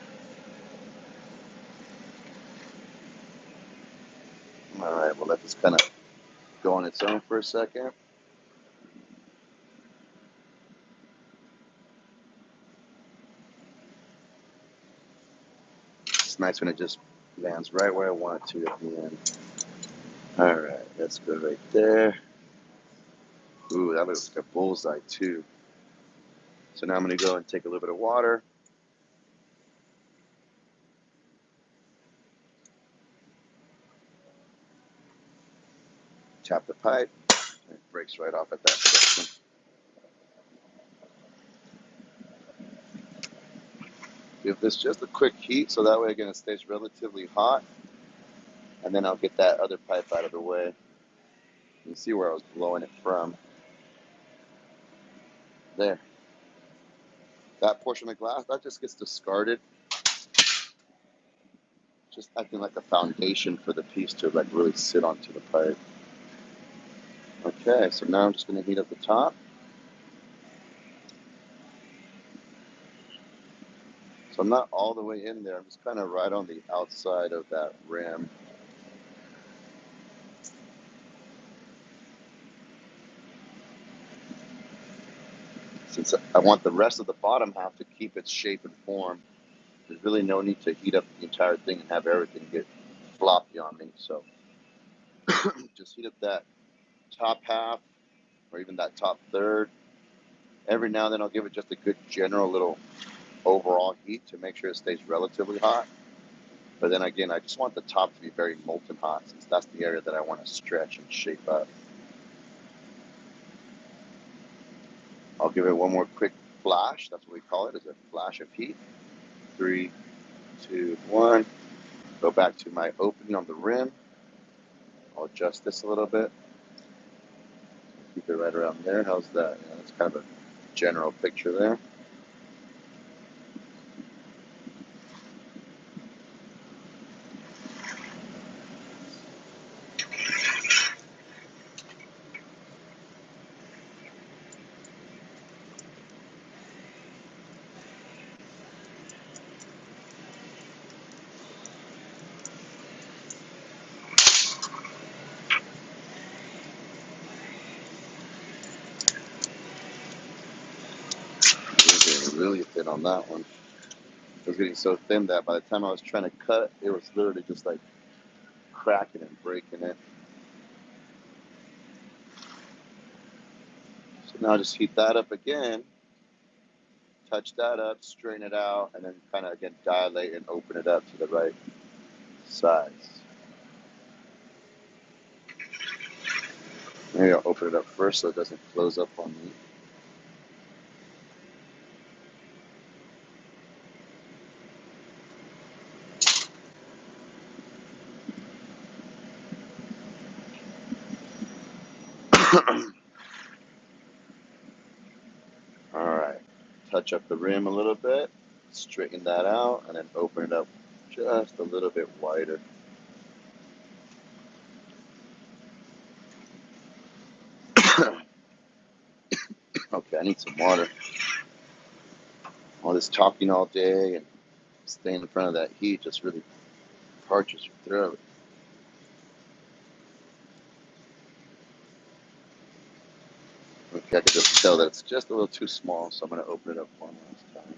All right, we'll let this kind of go on its own for a second. It's nice when it just lands right where I want it to at the end. All right, that's good right there. Ooh, that looks like a bullseye too. So now I'm going to go and take a little bit of water. Tap the pipe. And it breaks right off at that section. Give this just a quick heat so that way, again, it stays relatively hot. And then I'll get that other pipe out of the way. You can see where I was blowing it from. There. That portion of glass, that just gets discarded. Just acting like a foundation for the piece to like really sit onto the pipe. Okay, so now I'm just going to heat up the top. So I'm not all the way in there. I'm just kind of right on the outside of that rim. Since I want the rest of the bottom half to keep its shape and form, there's really no need to heat up the entire thing and have everything get floppy on me. So just heat up that top half or even that top third. Every now and then I'll give it just a good general little overall heat to make sure it stays relatively hot. But then again, I just want the top to be very molten hot since that's the area that I want to stretch and shape up. I'll give it one more quick flash. That's what we call it, is a flash of heat. 3, 2, 1. Go back to my opening on the rim. I'll adjust this a little bit. Keep it right around there. How's that? That's kind of a general picture there. really thin on that one. It was getting so thin that by the time I was trying to cut, it was literally just like cracking and breaking it. So now just heat that up again, touch that up, strain it out, and then kind of again dilate and open it up to the right size. Maybe I'll open it up first so it doesn't close up on me. Alright, touch up the rim a little bit, straighten that out, and then open it up just a little bit wider. Okay, I need some water. All this talking all day and staying in front of that heat just really parches your throat. Okay, I can just tell that it's just a little too small, so I'm going to open it up one last time.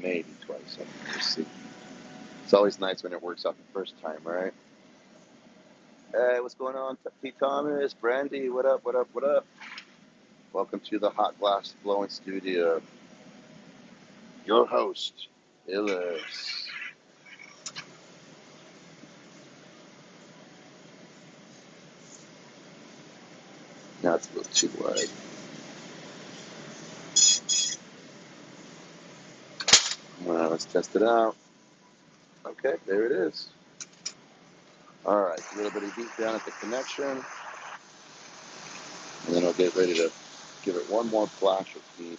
Maybe twice. We'll see. It's always nice when it works out the first time, right? Hey, what's going on? P. Thomas, Brandy, what up, what up, what up? Welcome to the Hot Glass Blowing Studio. Your host, Illis. Now it's a little too wide. Let's test it out. Okay, there it is. All right, a little bit of heat down at the connection. And then I'll get ready to give it one more flash of heat.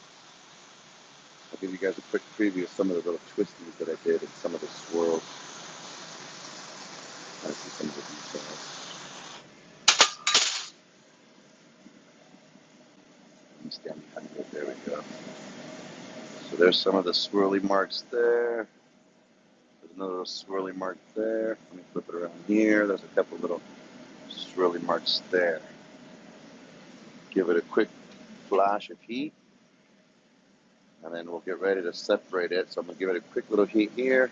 I'll give you guys a quick preview of some of the little twisties that I did and some of the swirls. I see some of the details. Let me stand behind it. There we go. So there's some of the swirly marks there. There's another little swirly mark there. Let me flip it around here. There's a couple little swirly marks there. Give it a quick flash of heat. And then we'll get ready to separate it. So I'm going to give it a quick little heat here.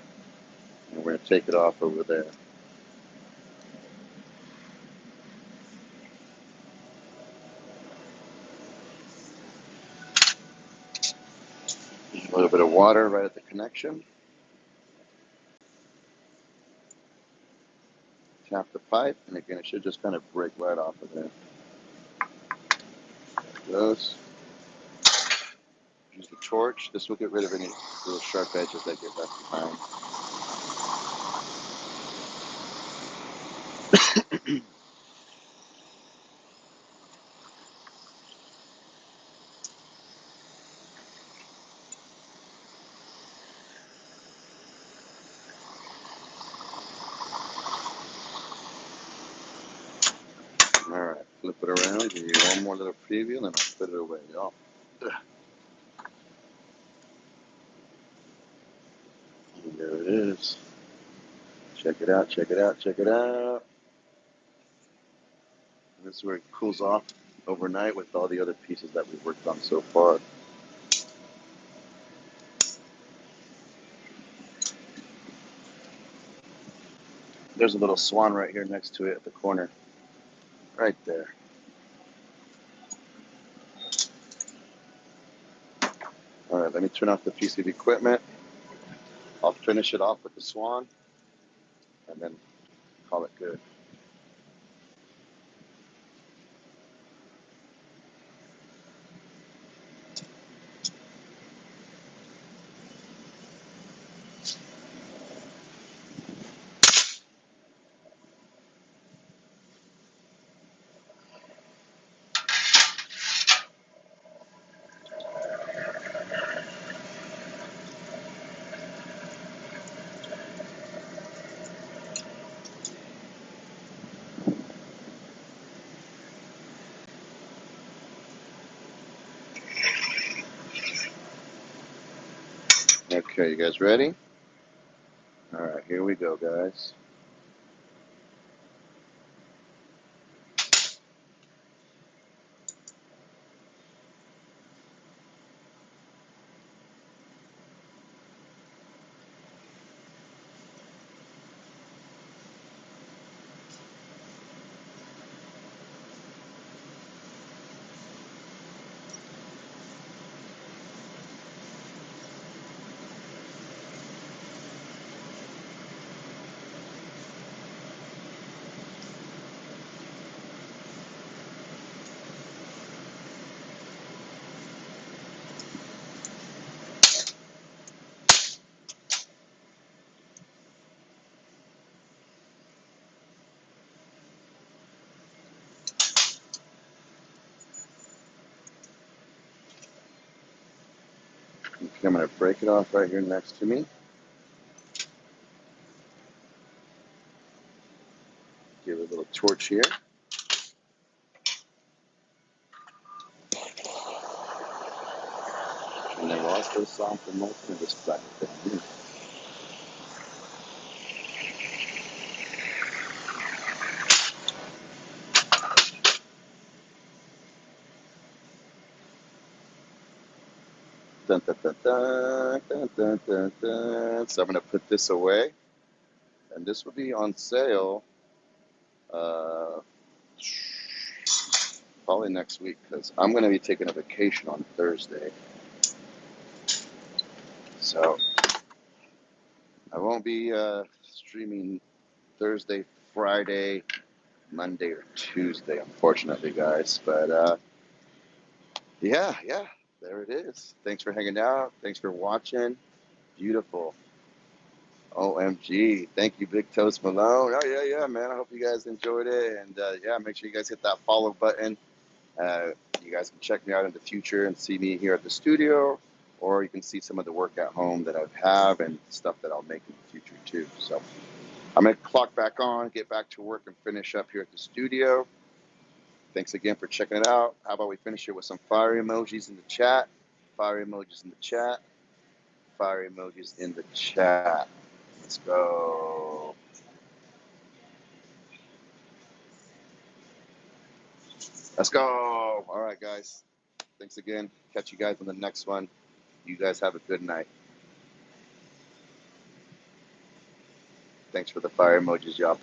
And we're going to take it off over there. A little bit of water right at the connection. Tap the pipe, and again, it should just kind of break right off of there. There it goes. Use the torch. This will get rid of any little sharp edges that get left behind. All right, flip it around, give you one more little preview, and then I'll put it away, y'all. And there it is. Check it out, check it out, check it out. And this is where it cools off overnight with all the other pieces that we've worked on so far. There's a little swan right here next to it at the corner. Right there. All right, let me turn off the piece of equipment. I'll finish it off with the swan and then call it good. Okay, you guys ready? All right, here we go, guys. I'm going to break it off right here next to me. Give it a little torch here. And then we'll also soften most of this back down here. Dun, dun, dun, dun, dun, dun, dun, dun. So I'm going to put this away. And this will be on sale probably next week because I'm going to be taking a vacation on Thursday. So I won't be streaming Thursday, Friday, Monday, or Tuesday, unfortunately, guys. But yeah, there it is. Thanks for hanging out. Thanks for watching. Beautiful. OMG. Thank you, Big Toast Malone. Oh, yeah, man. I hope you guys enjoyed it. And yeah, make sure you guys hit that follow button. You guys can check me out in the future and see me here at the studio, or you can see some of the work at home that I have and stuff that I'll make in the future too. So I'm going to clock back on, get back to work, and finish up here at the studio. Thanks again for checking it out. How about we finish it with some fire emojis in the chat? Fire emojis in the chat. Fire emojis in the chat. Let's go. Let's go. All right, guys. Thanks again. Catch you guys on the next one. You guys have a good night. Thanks for the fire emojis, y'all.